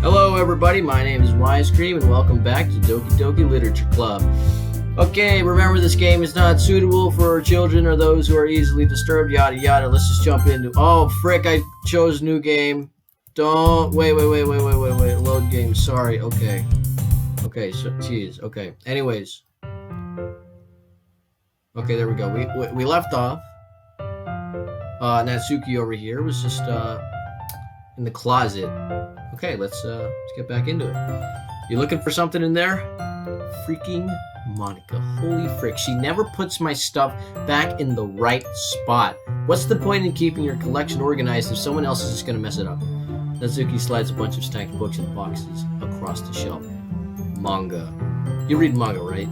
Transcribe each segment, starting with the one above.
Hello everybody, my name is Wise Cream and welcome back to Doki Literature Club. Okay, remember this game is not suitable for children or those who are easily disturbed, yada yada. Let's just jump into... Oh, frick, I chose new game. Don't... Wait. Load game, sorry, okay. Okay, so, geez, okay. Anyways. Okay, there we go. We left off. Natsuki over here was just, in the closet. Okay, let's get back into it. You looking for something in there? Freaking Monika. Holy frick. She never puts my stuff back in the right spot. What's the point in keeping your collection organized if someone else is just going to mess it up? Natsuki slides a bunch of stacked books and boxes across the shelf. Manga. You read manga, right?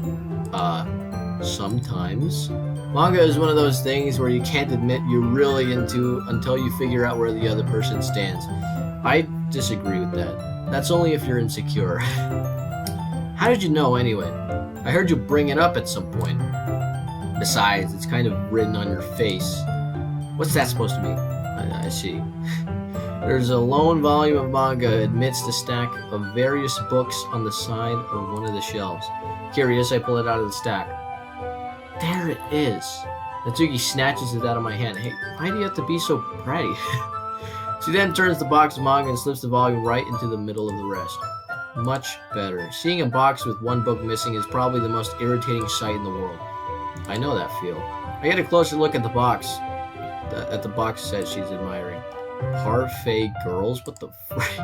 Sometimes. Manga is one of those things where you can't admit you're really into until you figure out where the other person stands. I disagree with that. That's only if you're insecure. How did you know anyway? I heard you bring it up at some point. Besides, it's kind of written on your face. What's that supposed to mean? I see. There's a lone volume of manga amidst a stack of various books on the side of one of the shelves. Curious, I pull it out of the stack. There it is. Natsuki snatches it out of my hand. Hey, why do you have to be so bratty? She then turns the box of manga and slips the volume right into the middle of the rest. Much better. Seeing a box with one book missing is probably the most irritating sight in the world. I know that feel. I get a closer look at the box. At the box set she's admiring. Parfait Girls? What the frick?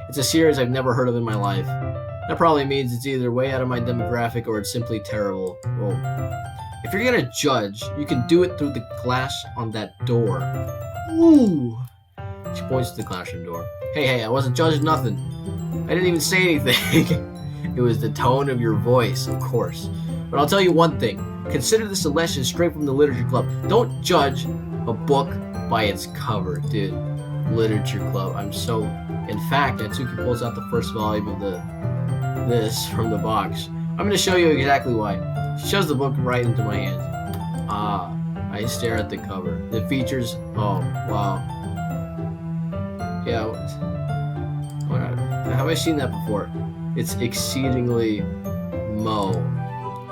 It's a series I've never heard of in my life. That probably means it's either way out of my demographic or it's simply terrible. Well, if you're gonna judge, you can do it through the glass on that door. Ooh! She points to the classroom door. Hey, I wasn't judging nothing. I didn't even say anything. It was the tone of your voice, of course. But I'll tell you one thing. Consider this a lesson straight from the Literature Club. Don't judge a book by its cover, dude. Literature Club. I'm so... In fact, Natsuki pulls out the first volume of this from the box. I'm going to show you exactly why. She shoves the book right into my hand. I stare at the cover. The features... Oh, wow. Yeah, have I seen that before? It's exceedingly Mo.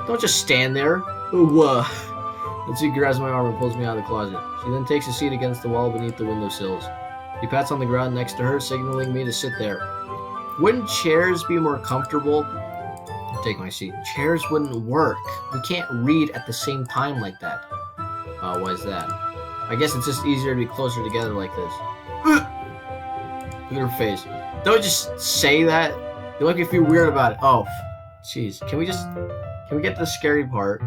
Don't just stand there. Ooh, Natsuki grabs my arm and pulls me out of the closet. She then takes a seat against the wall beneath the windowsills. He pats on the ground next to her, signaling me to sit there. Wouldn't chairs be more comfortable? I'll take my seat. Chairs wouldn't work. We can't read at the same time like that. Why is that? I guess it's just easier to be closer together like this. Look at her face. Don't just say that. You make me feel weird about it. Oh, jeez. Can we get to the scary part?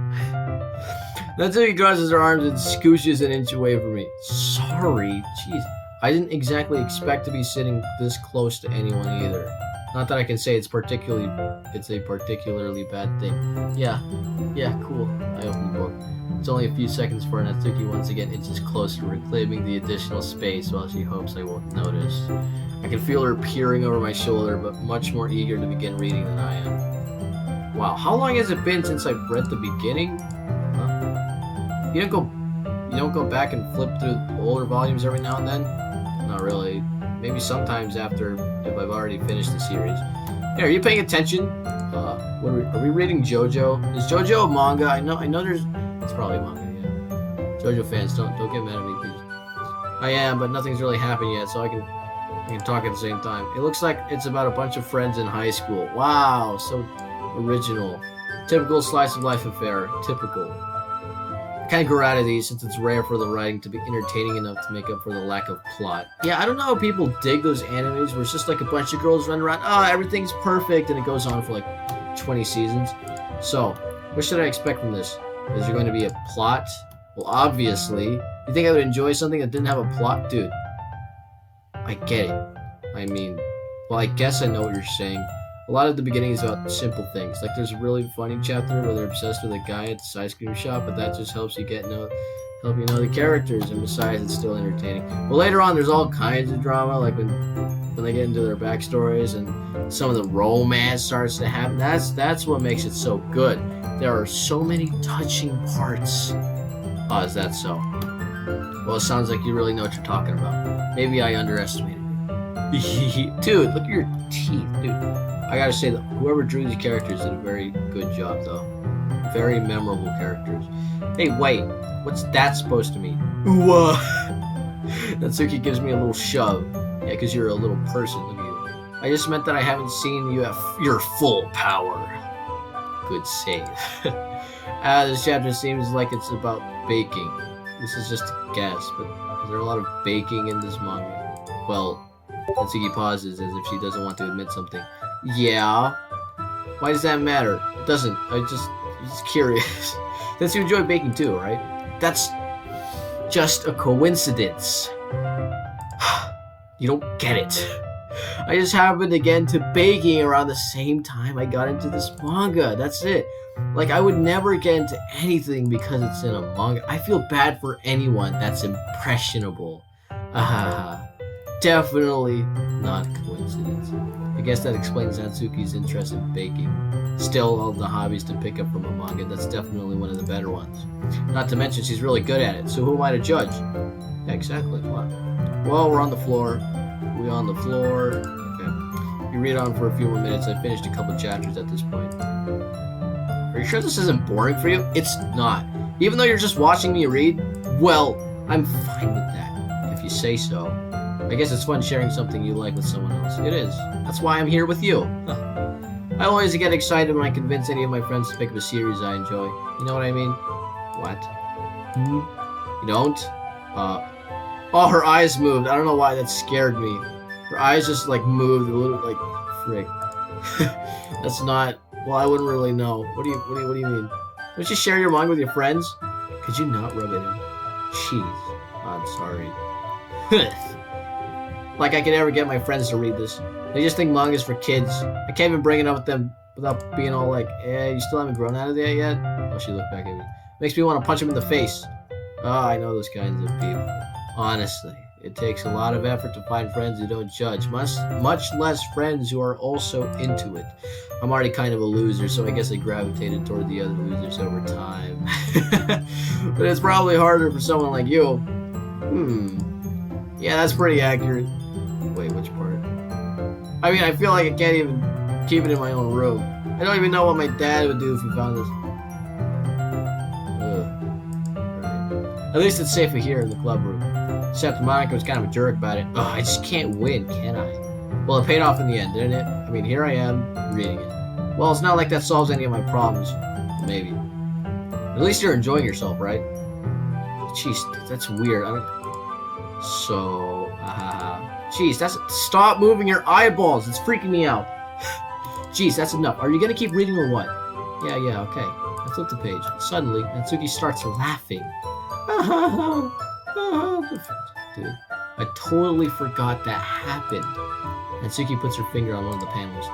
Natsuki crosses her arms and scooshes an inch away from me. Sorry. Jeez. I didn't exactly expect to be sitting this close to anyone either. Not that I can say it's a particularly bad thing. Yeah, cool. I open the book. It's only a few seconds before Natsuki once again inches closer, reclaiming the additional space while she hopes I won't notice. I can feel her peering over my shoulder, but much more eager to begin reading than I am. Wow, how long has it been since I've read the beginning? Huh? You don't go back and flip through older volumes every now and then? Not really. Maybe sometimes after, if I've already finished the series. Hey, are you paying attention? Are we reading JoJo? Is JoJo a manga? I know there's... It's probably manga, yeah. JoJo fans, don't get mad at me, please. I am, but nothing's really happened yet, so I can talk at the same time. It looks like it's about a bunch of friends in high school. Wow, so original. Typical slice of life affair. Typical. I kind of grew out of these since it's rare for the writing to be entertaining enough to make up for the lack of plot. Yeah, I don't know how people dig those animes where it's just like a bunch of girls running around, everything's perfect, and it goes on for like 20 seasons. So, what should I expect from this? Is there going to be a plot? Well, obviously. You think I would enjoy something that didn't have a plot? Dude, I get it. I mean, well, I guess I know what you're saying. A lot of the beginning is about simple things. Like there's a really funny chapter where they're obsessed with a guy at the ice cream shop, but that just helps you help you know the characters, and besides, it's still entertaining. Well, later on, there's all kinds of drama, like when they get into their backstories and some of the romance starts to happen. That's what makes it so good. There are so many touching parts. Oh, is that so? Well, it sounds like you really know what you're talking about. Maybe I underestimated you. Dude, look at your teeth, dude. I gotta say that whoever drew these characters did a very good job, though. Very memorable characters. Hey, wait. What's that supposed to mean? Ooh, Natsuki gives me a little shove. Yeah, because you're a little person. Look at you. I just meant that I haven't seen you at your full power. Good save. This chapter seems like it's about baking. This is just a guess, but is there a lot of baking in this manga? Well, Natsuki pauses as if she doesn't want to admit something. Yeah. Why does that matter? It doesn't. I'm just curious. Since you enjoy baking too, right? That's just a coincidence. You don't get it. I just happened to get into baking around the same time I got into this manga. That's it. Like, I would never get into anything because it's in a manga. I feel bad for anyone that's impressionable. Definitely not a coincidence. I guess that explains Natsuki's interest in baking. Still, all the hobbies to pick up from a manga, that's definitely one of the better ones. Not to mention, she's really good at it, so who am I to judge? Yeah, exactly. Come on. Well, we're on the floor. We on the floor. Okay. You read on for a few more minutes. I finished a couple chapters at this point. Are you sure this isn't boring for you? It's not. Even though you're just watching me read, well, I'm fine with that, if you say so. I guess it's fun sharing something you like with someone else. It is. That's why I'm here with you. I always get excited when I convince any of my friends to pick up a series I enjoy. You know what I mean? What? You don't? Oh, her eyes moved. I don't know why that scared me. Her eyes just like moved a little, like, frick. That's not. Well, I wouldn't really know. What do you mean? Don't you share your manga with your friends? Could you not rub it in? Jeez. I'm sorry. Like I could ever get my friends to read this. They just think manga's for kids. I can't even bring it up with them without being all like, you still haven't grown out of that yet? Oh, she looked back at me. Makes me want to punch him in the face. Oh, I know those kinds of people. Honestly, it takes a lot of effort to find friends who don't judge, much less friends who are also into it. I'm already kind of a loser, so I guess I gravitated toward the other losers over time. But it's probably harder for someone like you. Yeah, that's pretty accurate. Wait, which part? I mean, I feel like I can't even keep it in my own room. I don't even know what my dad would do if he found this. Right. At least it's safer here in the club room. Except Monika was kind of a jerk about it. Oh, I just can't win, can I? Well, it paid off in the end, didn't it? I mean, here I am, reading it. Well, it's not like that solves any of my problems. Maybe. At least you're enjoying yourself, right? Jeez, that's weird. Jeez, stop moving your eyeballs. It's freaking me out. Jeez, that's enough. Are you gonna keep reading or what? Yeah, okay. I flipped the page. Suddenly, Natsuki starts laughing. Dude, I totally forgot that happened. Natsuki puts her finger on one of the panels.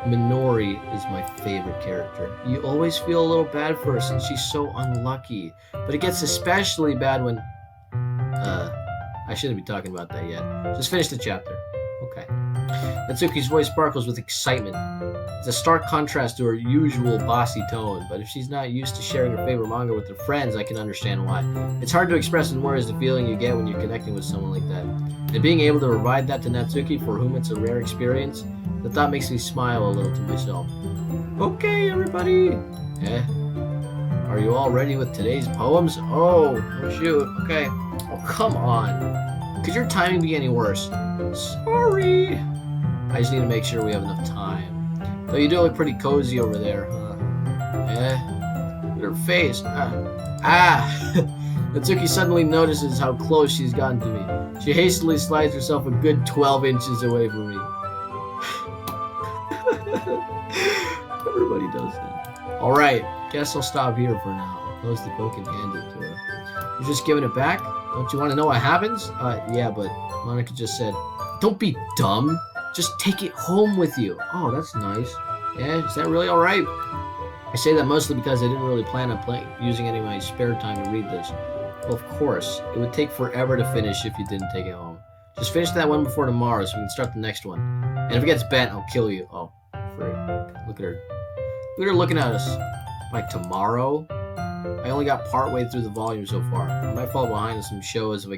Minori is my favorite character. You always feel a little bad for her since she's so unlucky. But it gets especially bad when... I shouldn't be talking about that yet. Just finish the chapter. Okay. Natsuki's voice sparkles with excitement. It's a stark contrast to her usual bossy tone, but if she's not used to sharing her favorite manga with her friends, I can understand why. It's hard to express in words the feeling you get when you're connecting with someone like that. And being able to provide that to Natsuki, for whom it's a rare experience, the thought makes me smile a little to myself. Okay, everybody! Are you all ready with today's poems? Oh shoot, okay. Oh, come on. Could your timing be any worse? Sorry. I just need to make sure we have enough time. Though you do look pretty cozy over there, huh? Your face. Natsuki suddenly notices how close she's gotten to me. She hastily slides herself a good 12 inches away from me. Everybody does that. Alright, guess I'll stop here for now. Close the book and hand it to her. You're just giving it back? Don't you want to know what happens? Yeah, but Monika just said, don't be dumb. Just take it home with you. Oh, that's nice. Yeah, is that really alright? I say that mostly because I didn't really plan on using any of my spare time to read this. Well, of course. It would take forever to finish if you didn't take it home. Just finish that one before tomorrow so we can start the next one. And if it gets bent, I'll kill you. Oh, frick. Look at her. Look at her looking at us. By tomorrow? I only got part way through the volume so far. I might fall behind in some shows if I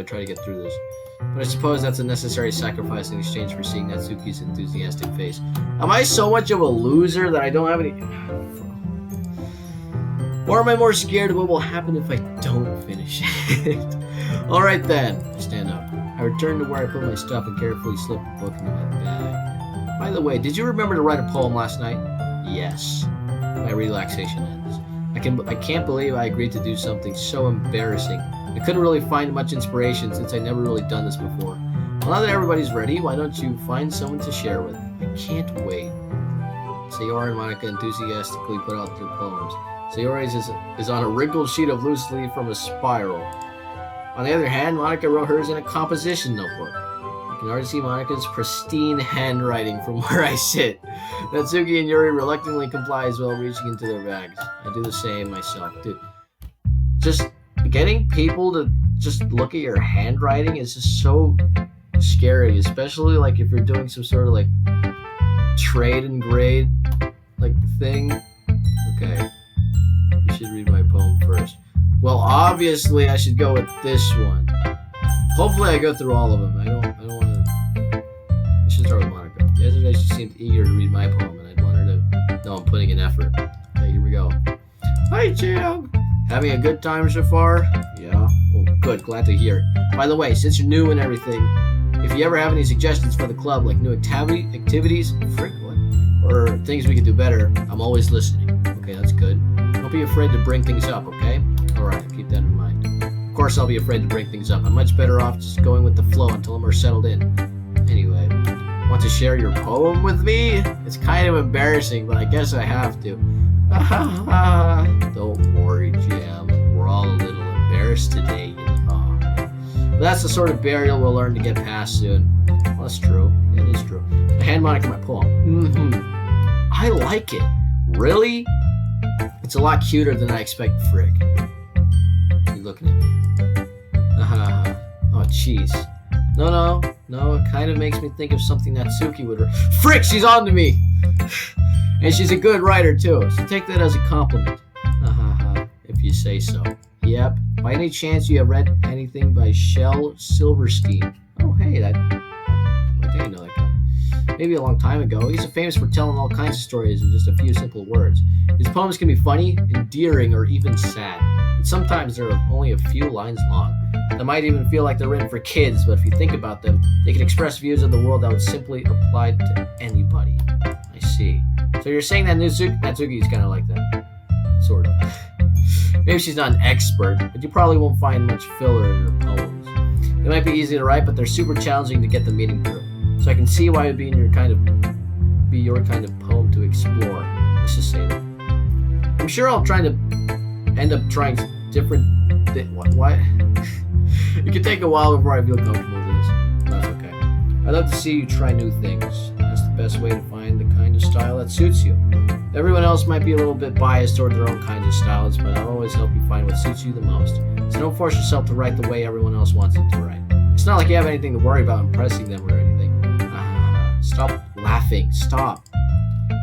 try to get through this. But I suppose that's a necessary sacrifice in exchange for seeing Natsuki's enthusiastic face. Am I so much of a loser that I don't have any... Or am I more scared of what will happen if I don't finish it? Alright then. I stand up. I return to where I put my stuff and carefully slip the book into my bag. By the way, did you remember to write a poem last night? Yes. My relaxation ends. I can't believe I agreed to do something so embarrassing. I couldn't really find much inspiration since I'd never really done this before. Well, now that everybody's ready, why don't you find someone to share with? I can't wait. Sayori and Monika enthusiastically put out their poems. Sayori's is on a wrinkled sheet of loose leaf from a spiral. On the other hand, Monika wrote hers in a composition notebook. I can already see Monika's pristine handwriting from where I sit. Natsuki and Yuri reluctantly comply as well, reaching into their bags. I do the same myself. Dude, just getting people to just look at your handwriting is just so scary, especially like if you're doing some sort of like trade and grade like thing. Okay, you should read my poem first. Well, obviously I should go with this one. Hopefully I go through all of them. I don't want to... I should start with Monika. Yesterday she seemed eager to read my poem, and I'd want her to know I'm putting in effort. Okay, here we go. Hi, Jam! Having a good time so far? Yeah? Well, good. Glad to hear it. By the way, since you're new and everything, if you ever have any suggestions for the club, like new activities, or things we could do better, I'm always listening. Okay, that's good. Don't be afraid to bring things up, okay? Alright, keep that in mind. Of course I'll be afraid to bring things up. I'm much better off just going with the flow until I'm more settled in. Anyway, want to share your poem with me? It's kind of embarrassing, but I guess I have to. Don't worry, Jam. We're all a little embarrassed today, you know. But that's the sort of burial we'll learn to get past soon. Well, that's true. It is true. I hand Monika my poem. I like it. Really? It's a lot cuter than I expected, Frick. You looking at me? Oh, jeez. No, it kind of makes me think of something Natsuki would write. Frick, she's on to me! And she's a good writer, too, so take that as a compliment. If you say so. Yep. By any chance you have read anything by Shel Silverstein? Oh, hey, I didn't know that guy. Maybe a long time ago. He's famous for telling all kinds of stories in just a few simple words. His poems can be funny, endearing, or even sad. And sometimes they're only a few lines long. They might even feel like they're written for kids, but if you think about them, they can express views of the world that would simply apply to anybody. I see. So you're saying that Natsuki's kind of like that? Sort of. Maybe she's not an expert, but you probably won't find much filler in her poems. They might be easy to write, but they're super challenging to get the meaning through. So I can see why it would be your kind of poem to explore. Let's just say that. I'm sure I'll end up trying different what? It can take a while before I feel comfortable with this. That's okay. I'd love to see you try new things. That's the best way to find the kind of style that suits you. Everyone else might be a little bit biased toward their own kinds of styles, but I'll always help you find what suits you the most. So don't force yourself to write the way everyone else wants it to write. It's not like you have anything to worry about impressing them or anything. Stop laughing. Stop.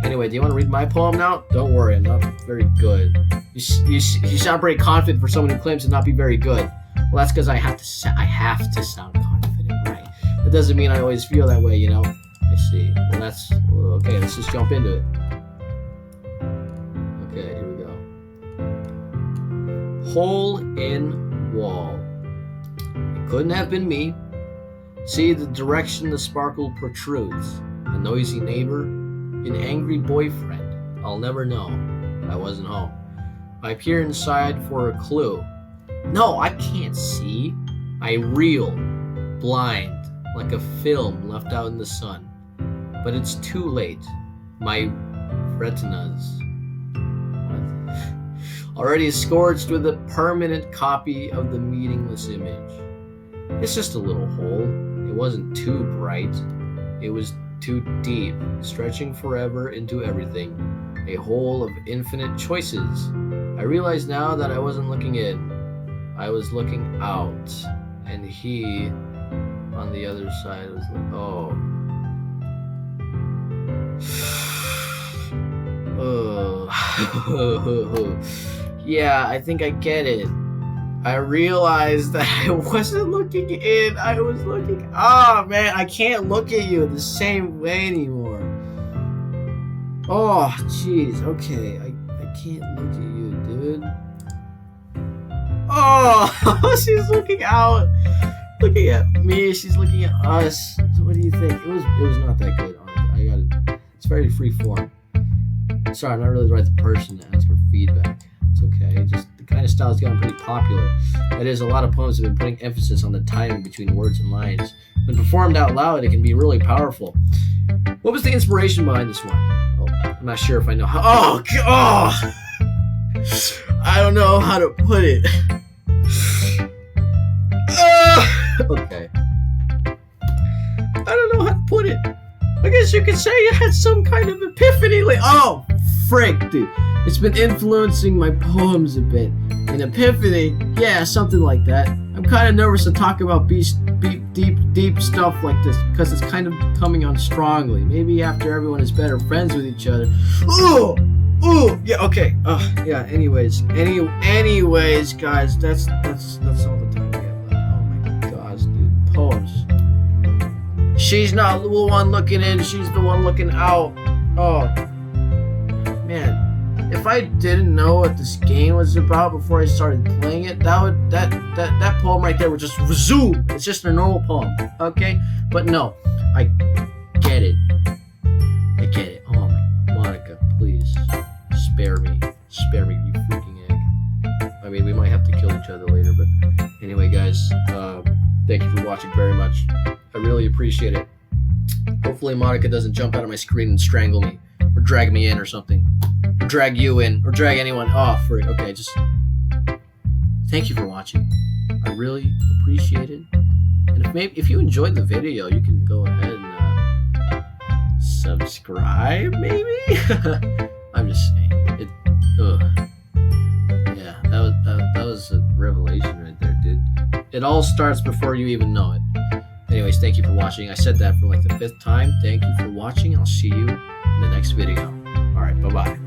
Anyway, do you want to read my poem now? Don't worry, I'm not very good. You sound pretty confident for someone who claims to not be very good. Well, that's because I have to sound confident, right? That doesn't mean I always feel that way, you know? I see. Well, okay, let's just jump into it. Okay, here we go. Hole in wall. It couldn't have been me. See the direction the sparkle protrudes. A noisy neighbor, an angry boyfriend. I'll never know. I wasn't home. I peer inside for a clue. No, I can't see. I reel, blind, like a film left out in the sun. But it's too late. My retinas already scorched with a permanent copy of the meaningless image. It's just a little hole. It wasn't too bright. It was too deep, stretching forever into everything. A hole of infinite choices. I realize now that I wasn't looking in. I was looking out. And he, on the other side, was like, oh. Yeah, I think I get it. I realized that I wasn't looking in. I was looking... Ah, man, I can't look at you the same way anymore. Oh, jeez. Okay, I can't look at you, dude. Oh, she's looking out. Looking at me. She's looking at us. So what do you think? It was not that good. I got it. It's very free form. Sorry, I'm not really the right person to ask for feedback. It's okay. Just the kind of style has gotten pretty popular. That is, a lot of poems have been putting emphasis on the timing between words and lines. When performed out loud, it can be really powerful. What was the inspiration behind this one? Oh, I'm not sure if I know how. Oh, I don't know how to put it. Okay. I don't know how to put it. I guess you could say you had some kind of epiphany. Oh, frick, dude. It's been influencing my poems a bit. An epiphany? Yeah, something like that. I'm kind of nervous to talk about deep stuff like this because it's kind of coming on strongly. Maybe after everyone is better friends with each other. Ooh, yeah, okay. Yeah. Anyways, guys, that's all the time we have left. Oh my gosh, dude, poems. She's not the one looking in. She's the one looking out. Oh, man. If I didn't know what this game was about before I started playing it, that poem right there would just resume. It's just a normal poem, okay? But no, I get it. Oh my, Monica, please spare me, you freaking egg. I mean, we might have to kill each other later, but anyway, guys, thank you for watching very much. I really appreciate it. Hopefully, Monica doesn't jump out of my screen and strangle me, or drag me in, or something. Or drag you in, or drag anyone off. Okay, just thank you for watching. I really appreciate it. And if you enjoyed the video, you can go ahead and subscribe, maybe. I'm just saying. Yeah, that was a revelation right there, dude. It all starts before you even know it. Anyways, thank you for watching. I said that for like the 5th time. Thank you for watching. I'll see you in the next video. All right, bye-bye.